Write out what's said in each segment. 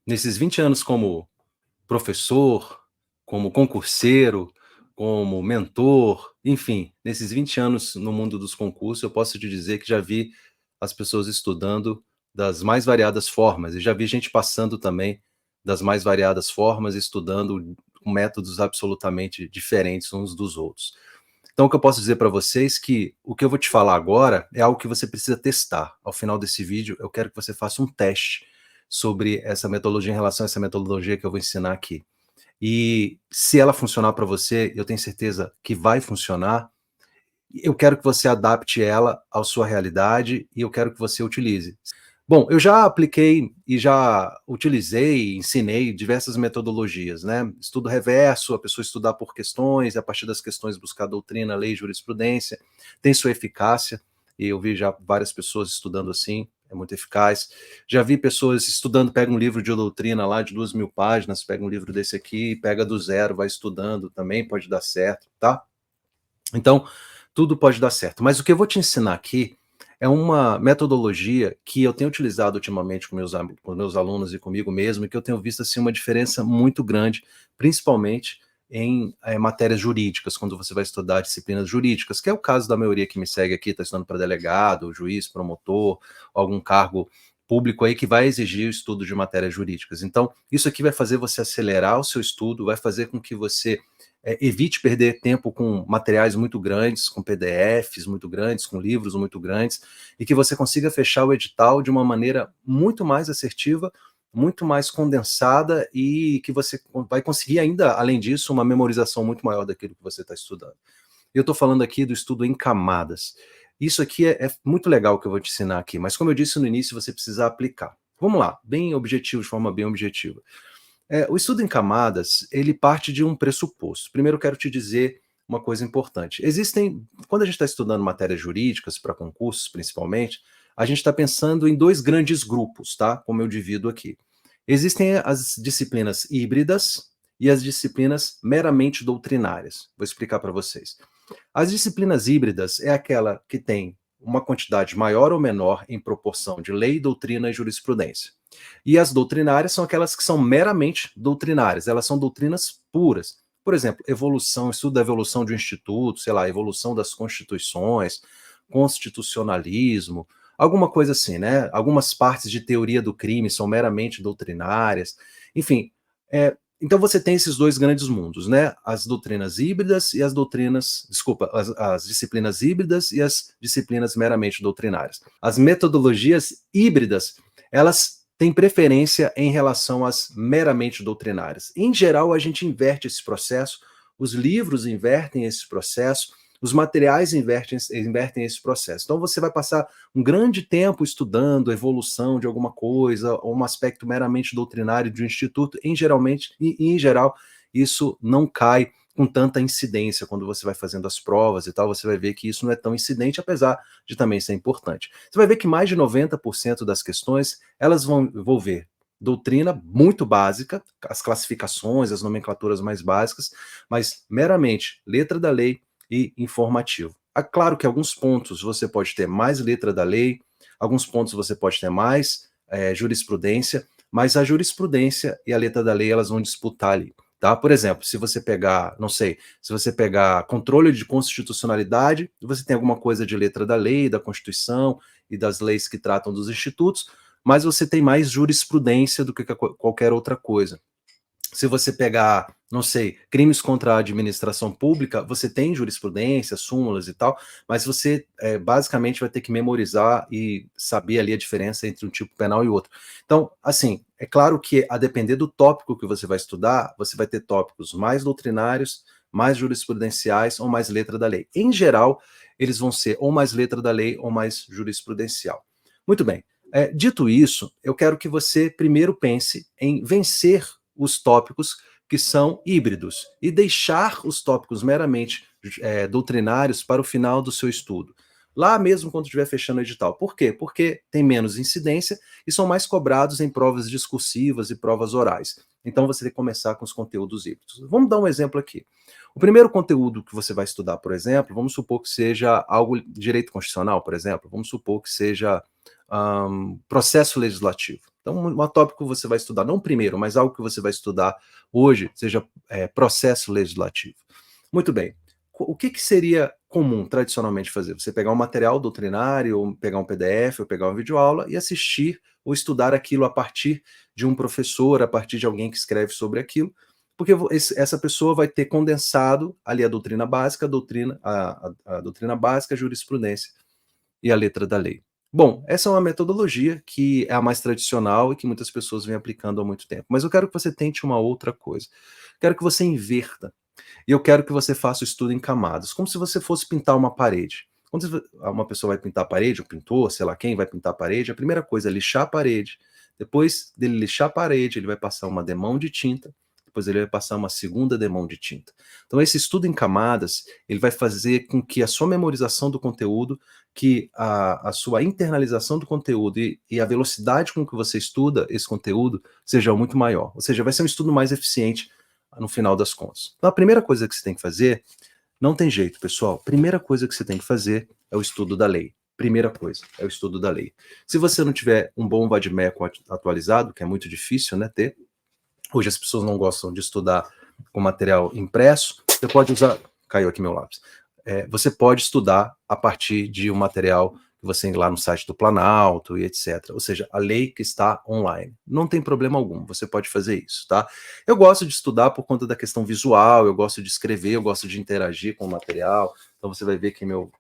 nesses 20 anos como professor, como concurseiro, como mentor, enfim, nesses 20 anos no mundo dos concursos, eu posso te dizer que já vi as pessoas estudando das mais variadas formas, e já vi gente passando também das mais variadas formas, estudando com métodos absolutamente diferentes uns dos outros. Então, o que eu posso dizer para vocês é que o que eu vou te falar agora é algo que você precisa testar. Ao final desse vídeo, eu quero que você faça um teste sobre essa metodologia em relação a essa metodologia que eu vou ensinar aqui. E se ela funcionar para você, eu tenho certeza que vai funcionar, eu quero que você adapte ela à sua realidade e eu quero que você utilize. Bom, eu já apliquei e já utilizei, ensinei diversas metodologias, né? Estudo reverso, a pessoa estudar por questões, e a partir das questões buscar doutrina, lei, jurisprudência, tem sua eficácia, e eu vi já várias pessoas estudando assim, é muito eficaz. Já vi pessoas estudando, pega um livro de doutrina lá de 2.000 páginas, pega um livro desse aqui, pega do zero, vai estudando, também pode dar certo, tá? Então, tudo pode dar certo. Mas o que eu vou te ensinar aqui é uma metodologia que eu tenho utilizado ultimamente com meus alunos e comigo mesmo, e que eu tenho visto assim, uma diferença muito grande, principalmente em matérias jurídicas, quando você vai estudar disciplinas jurídicas, que é o caso da maioria que me segue aqui, está estudando para delegado, juiz, promotor, algum cargo público aí que vai exigir o estudo de matérias jurídicas. Então, isso aqui vai fazer você acelerar o seu estudo, vai fazer com que você evite perder tempo com materiais muito grandes, com PDFs muito grandes, com livros muito grandes, e que você consiga fechar o edital de uma maneira muito mais assertiva, muito mais condensada e que você vai conseguir ainda, além disso, uma memorização muito maior daquilo que você está estudando. Eu estou falando aqui do estudo em camadas. Isso aqui é muito legal que eu vou te ensinar aqui, mas como eu disse no início, você precisa aplicar. Vamos lá, bem objetivo, de forma bem objetiva. O estudo em camadas, ele parte de um pressuposto. Primeiro, eu quero te dizer uma coisa importante. Quando a gente está estudando matérias jurídicas, para concursos principalmente, a gente está pensando em dois grandes grupos, tá? Como eu divido aqui. Existem as disciplinas híbridas e as disciplinas meramente doutrinárias. Vou explicar para vocês. As disciplinas híbridas é aquela que tem uma quantidade maior ou menor em proporção de lei, doutrina e jurisprudência. E as doutrinárias são aquelas que são meramente doutrinárias, elas são doutrinas puras. Por exemplo, evolução, estudo da evolução de um instituto, sei lá, evolução das constituições, constitucionalismo, alguma coisa assim, né? Algumas partes de teoria do crime são meramente doutrinárias. Enfim, então você tem esses dois grandes mundos, né? As doutrinas híbridas e as doutrinas, desculpa, as disciplinas híbridas e as disciplinas meramente doutrinárias. As metodologias híbridas, elas têm preferência em relação às meramente doutrinárias. Em geral, a gente inverte esse processo, os livros invertem esse processo, os materiais invertem esse processo. Então você vai passar um grande tempo estudando a evolução de alguma coisa, ou um aspecto meramente doutrinário de um instituto, em geral, isso não cai com tanta incidência quando você vai fazendo as provas e tal, você vai ver que isso não é tão incidente, apesar de também ser importante. Você vai ver que mais de 90% das questões, elas vão envolver doutrina muito básica, as classificações, as nomenclaturas mais básicas, mas meramente letra da lei e informativo. É claro que alguns pontos você pode ter mais letra da lei, alguns pontos você pode ter mais jurisprudência, mas a jurisprudência e a letra da lei elas vão disputar ali. Tá? Por exemplo, se você pegar, não sei, se você pegar controle de constitucionalidade, você tem alguma coisa de letra da lei, da Constituição e das leis que tratam dos institutos, mas você tem mais jurisprudência do que qualquer outra coisa. Se você pegar, não sei, crimes contra a administração pública, você tem jurisprudência, súmulas e tal, mas você basicamente vai ter que memorizar e saber ali a diferença entre um tipo penal e outro. Então, assim, é claro que a depender do tópico que você vai estudar, você vai ter tópicos mais doutrinários, mais jurisprudenciais ou mais letra da lei. Em geral, eles vão ser ou mais letra da lei ou mais jurisprudencial. Muito bem. Dito isso, eu quero que você primeiro pense em vencer os tópicos que são híbridos e deixar os tópicos meramente doutrinários para o final do seu estudo. Lá mesmo quando estiver fechando o edital. Por quê? Porque tem menos incidência e são mais cobrados em provas discursivas e provas orais. Então você tem que começar com os conteúdos híbridos. Vamos dar um exemplo aqui. O primeiro conteúdo que você vai estudar, por exemplo, vamos supor que seja algo de direito constitucional, por exemplo, vamos supor que seja processo legislativo. Então, um tópico que você vai estudar, não primeiro, mas algo que você vai estudar hoje, seja processo legislativo. Muito bem. O que seria comum, tradicionalmente, fazer? Você pegar um material doutrinário, ou pegar um PDF, ou pegar uma videoaula e assistir ou estudar aquilo a partir de um professor, a partir de alguém que escreve sobre aquilo, porque essa pessoa vai ter condensado ali a doutrina básica, a doutrina básica, a jurisprudência e a letra da lei. Bom, essa é uma metodologia que é a mais tradicional e que muitas pessoas vêm aplicando há muito tempo. Mas eu quero que você tente uma outra coisa. Quero que você inverta. E eu quero que você faça o estudo em camadas, como se você fosse pintar uma parede. Quando uma pessoa vai pintar a parede, um pintor, sei lá quem vai pintar a parede, a primeira coisa é lixar a parede. Depois dele lixar a parede, ele vai passar uma demão de tinta, depois ele vai passar uma segunda demão de tinta. Então esse estudo em camadas, ele vai fazer com que a sua memorização do conteúdo, que a sua internalização do conteúdo e a velocidade com que você estuda esse conteúdo seja muito maior. Ou seja, vai ser um estudo mais eficiente no final das contas. Então a primeira coisa que você tem que fazer, não tem jeito, pessoal, primeira coisa que você tem que fazer é o estudo da lei. Primeira coisa, é o estudo da lei. Se você não tiver um bom vadimécum atualizado, que é muito difícil, né, ter, hoje as pessoas não gostam de estudar com material impresso, você pode usar, caiu aqui meu lápis, você pode estudar a partir de um material que você tem lá no site do Planalto e etc. Ou seja, a lei que está online. Não tem problema algum, você pode fazer isso, tá? Eu gosto de estudar por conta da questão visual, eu gosto de escrever, eu gosto de interagir com o material, então você vai ver que meu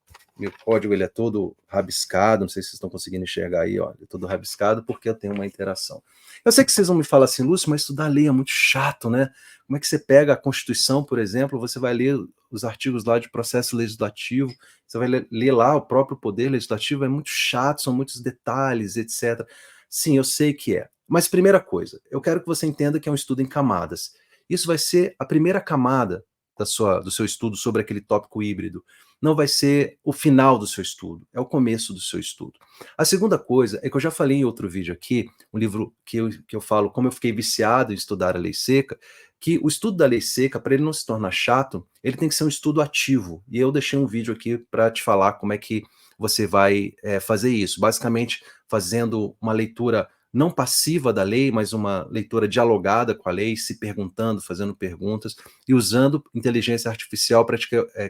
código ele é todo rabiscado, não sei se vocês estão conseguindo enxergar aí, ó, ele é todo rabiscado porque eu tenho uma interação. Eu sei que vocês vão me falar assim, Lúcio, mas estudar lei é muito chato, né? Como é que você pega a Constituição, por exemplo, você vai ler os artigos lá de processo legislativo, você vai ler lá o próprio poder legislativo, é muito chato, são muitos detalhes, etc. Sim, eu sei que é. Mas primeira coisa, eu quero que você entenda que é um estudo em camadas. Isso vai ser a primeira camada do seu estudo sobre aquele tópico híbrido. Não vai ser o final do seu estudo, é o começo do seu estudo. A segunda coisa é que eu já falei em outro vídeo aqui, um livro que eu falo como eu fiquei viciado em estudar a lei seca, que o estudo da lei seca, para ele não se tornar chato, ele tem que ser um estudo ativo. E eu deixei um vídeo aqui para te falar como é que você vai fazer isso. Basicamente, fazendo uma leitura não passiva da lei, mas uma leitura dialogada com a lei, se perguntando, fazendo perguntas, e usando inteligência artificial para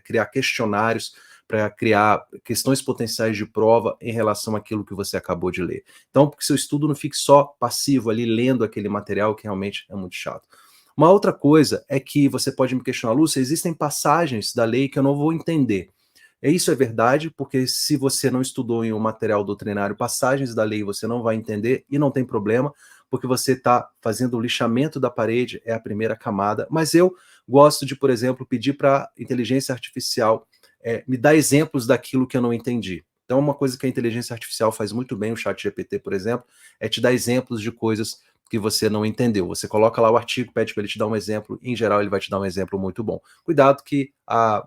criar questionários, para criar questões potenciais de prova em relação àquilo que você acabou de ler. Então, porque seu estudo não fique só passivo ali, lendo aquele material, que realmente é muito chato. Uma outra coisa é que você pode me questionar, Lúcia, existem passagens da lei que eu não vou entender. Isso é verdade, porque se você não estudou em um material doutrinário passagens da lei, você não vai entender, e não tem problema, porque você está fazendo o lixamento da parede, é a primeira camada. Mas eu gosto de, por exemplo, pedir para a inteligência artificial me dar exemplos daquilo que eu não entendi. Então, uma coisa que a inteligência artificial faz muito bem, o ChatGPT, por exemplo, é te dar exemplos de coisas que você não entendeu. Você coloca lá o artigo, pede para ele te dar um exemplo, em geral ele vai te dar um exemplo muito bom. Cuidado que a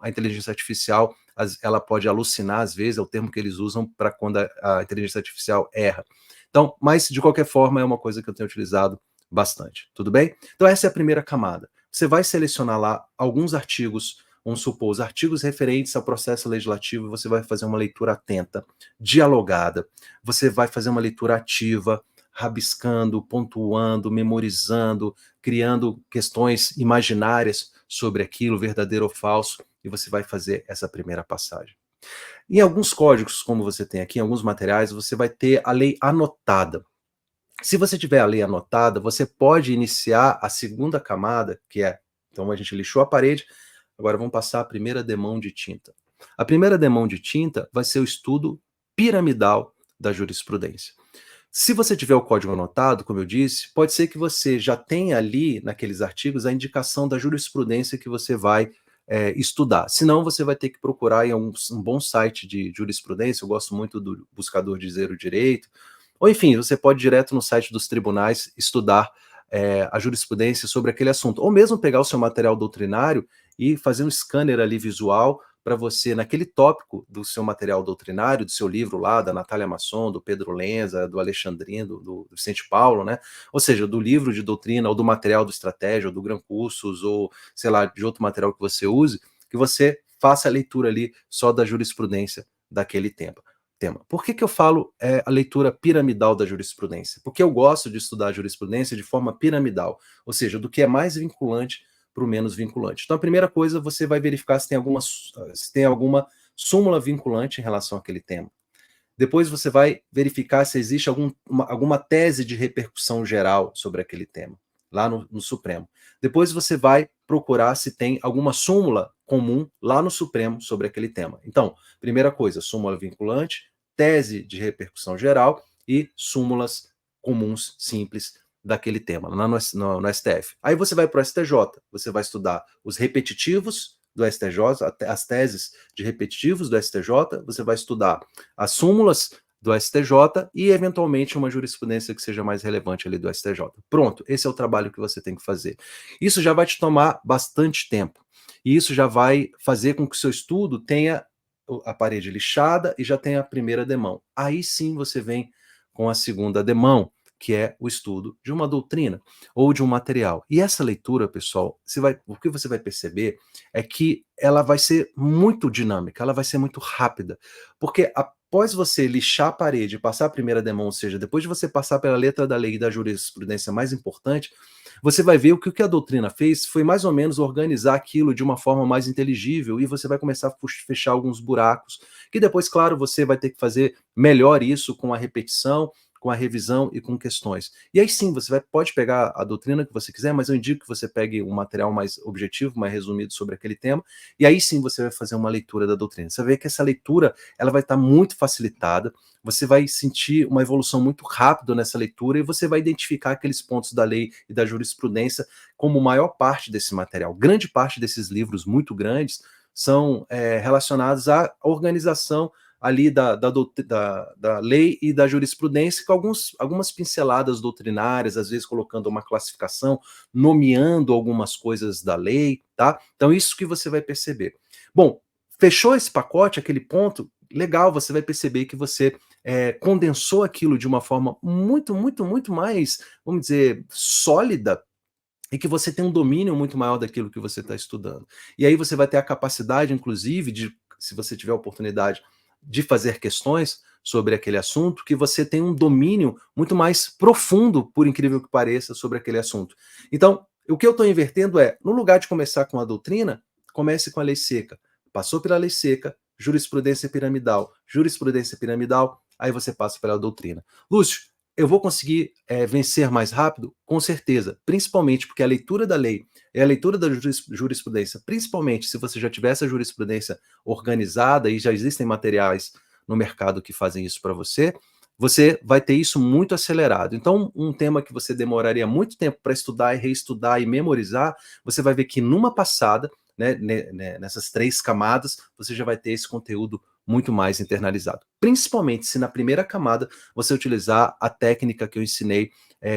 inteligência artificial, ela pode alucinar às vezes, é o termo que eles usam para quando a inteligência artificial erra. Então, mas de qualquer forma é uma coisa que eu tenho utilizado bastante, tudo bem? Então essa é a primeira camada. Você vai selecionar lá alguns artigos, vamos supor, os artigos referentes ao processo legislativo, você vai fazer uma leitura atenta, dialogada, você vai fazer uma leitura ativa, rabiscando, pontuando, memorizando, criando questões imaginárias sobre aquilo, verdadeiro ou falso, e você vai fazer essa primeira passagem. Em alguns códigos, como você tem aqui, em alguns materiais, você vai ter a lei anotada. Se você tiver a lei anotada, você pode iniciar a segunda camada, que é, então a gente lixou a parede, agora vamos passar a primeira demão de tinta. A primeira demão de tinta vai ser o estudo piramidal da jurisprudência. Se você tiver o código anotado, como eu disse, pode ser que você já tenha ali, naqueles artigos, a indicação da jurisprudência que você vai estudar. Senão, você vai ter que procurar em um bom site de jurisprudência, eu gosto muito do buscador de Zero Direito, ou enfim, você pode ir direto no site dos tribunais estudar a jurisprudência sobre aquele assunto, ou mesmo pegar o seu material doutrinário e fazer um scanner ali visual para você, naquele tópico do seu material doutrinário, do seu livro lá, da Natália Masson, do Pedro Lenza, do Alexandrino, do Vicente Paulo, né? Ou seja, do livro de doutrina, ou do material do Estratégia, ou do Gran Cursos, ou, sei lá, de outro material que você use, que você faça a leitura ali só da jurisprudência daquele tema. tema. Por que eu falo a leitura piramidal da jurisprudência? Porque eu gosto de estudar a jurisprudência de forma piramidal, ou seja, do que é mais vinculante para o menos vinculante. Então, a primeira coisa, você vai verificar se tem alguma súmula vinculante em relação àquele tema. Depois você vai verificar se existe alguma tese de repercussão geral sobre aquele tema, lá no Supremo. Depois você vai procurar se tem alguma súmula comum lá no Supremo sobre aquele tema. Então, primeira coisa, súmula vinculante, tese de repercussão geral e súmulas comuns simples daquele tema, lá no STF. Aí você vai para o STJ, você vai estudar os repetitivos do STJ, as teses de repetitivos do STJ, você vai estudar as súmulas do STJ e, eventualmente, uma jurisprudência que seja mais relevante ali do STJ. Pronto, esse é o trabalho que você tem que fazer. Isso já vai te tomar bastante tempo. E isso já vai fazer com que o seu estudo tenha a parede lixada e já tenha a primeira demão. Aí sim você vem com a segunda demão, que é o estudo de uma doutrina ou de um material. E essa leitura, pessoal, o que você vai perceber é que ela vai ser muito dinâmica, ela vai ser muito rápida, porque após você lixar a parede e passar a primeira demão, ou seja, depois de você passar pela letra da lei e da jurisprudência mais importante, você vai ver que o que a doutrina fez foi mais ou menos organizar aquilo de uma forma mais inteligível e você vai começar a fechar alguns buracos, que depois, claro, você vai ter que fazer melhor isso com a repetição, com a revisão e com questões. E aí sim, você pode pegar a doutrina que você quiser, mas eu indico que você pegue um material mais objetivo, mais resumido sobre aquele tema, e aí sim você vai fazer uma leitura da doutrina. Você vai ver que essa leitura ela vai estar muito facilitada, você vai sentir uma evolução muito rápida nessa leitura e você vai identificar aqueles pontos da lei e da jurisprudência como maior parte desse material. Grande parte desses livros muito grandes são relacionados à organização ali da lei e da jurisprudência, com algumas pinceladas doutrinárias, às vezes colocando uma classificação, nomeando algumas coisas da lei, tá? Então, isso que você vai perceber. Bom, fechou esse pacote, aquele ponto, legal, você vai perceber que você condensou aquilo de uma forma muito, muito, muito mais, vamos dizer, sólida, e que você tem um domínio muito maior daquilo que você está estudando. E aí você vai ter a capacidade, inclusive, de, se você tiver a oportunidade, de fazer questões sobre aquele assunto, que você tem um domínio muito mais profundo, por incrível que pareça, sobre aquele assunto. Então, o que eu estou invertendo no lugar de começar com a doutrina, comece com a lei seca. Passou pela lei seca, jurisprudência piramidal, aí você passa pela doutrina. Lúcio, eu vou conseguir vencer mais rápido? Com certeza, principalmente porque a leitura da lei e a leitura da jurisprudência, principalmente se você já tiver essa jurisprudência organizada e já existem materiais no mercado que fazem isso para você, você vai ter isso muito acelerado. Então, um tema que você demoraria muito tempo para estudar e reestudar e memorizar, você vai ver que numa passada, né, nessas 3 camadas, você já vai ter esse conteúdo muito mais internalizado. Principalmente se na primeira camada você utilizar a técnica que eu ensinei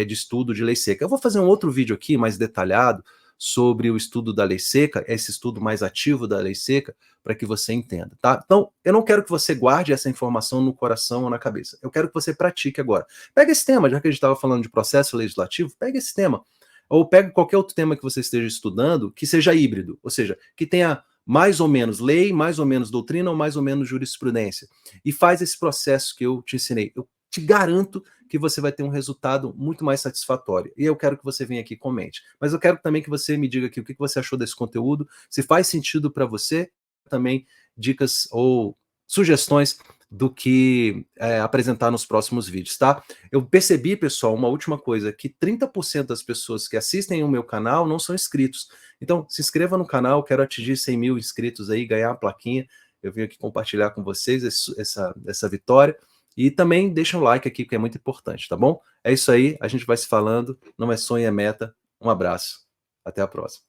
de estudo de lei seca. Eu vou fazer um outro vídeo aqui mais detalhado sobre o estudo da lei seca, esse estudo mais ativo da lei seca, para que você entenda, tá? Então, eu não quero que você guarde essa informação no coração ou na cabeça. Eu quero que você pratique agora. Pega esse tema, já que a gente estava falando de processo legislativo, pega esse tema. Ou pega qualquer outro tema que você esteja estudando que seja híbrido, ou seja, que tenha mais ou menos lei, mais ou menos doutrina ou mais ou menos jurisprudência. E faz esse processo que eu te ensinei. Eu te garanto que você vai ter um resultado muito mais satisfatório. E eu quero que você venha aqui e comente. Mas eu quero também que você me diga aqui o que você achou desse conteúdo, se faz sentido para você, também dicas ou sugestões do que apresentar nos próximos vídeos, tá? Eu percebi, pessoal, uma última coisa, que 30% das pessoas que assistem o meu canal não são inscritos. Então, se inscreva no canal, quero atingir 100 mil inscritos aí, ganhar a plaquinha. Eu vim aqui compartilhar com vocês essa vitória. E também deixa um like aqui, que é muito importante, tá bom? É isso aí, a gente vai se falando. Não é sonho, é meta. Um abraço. Até a próxima.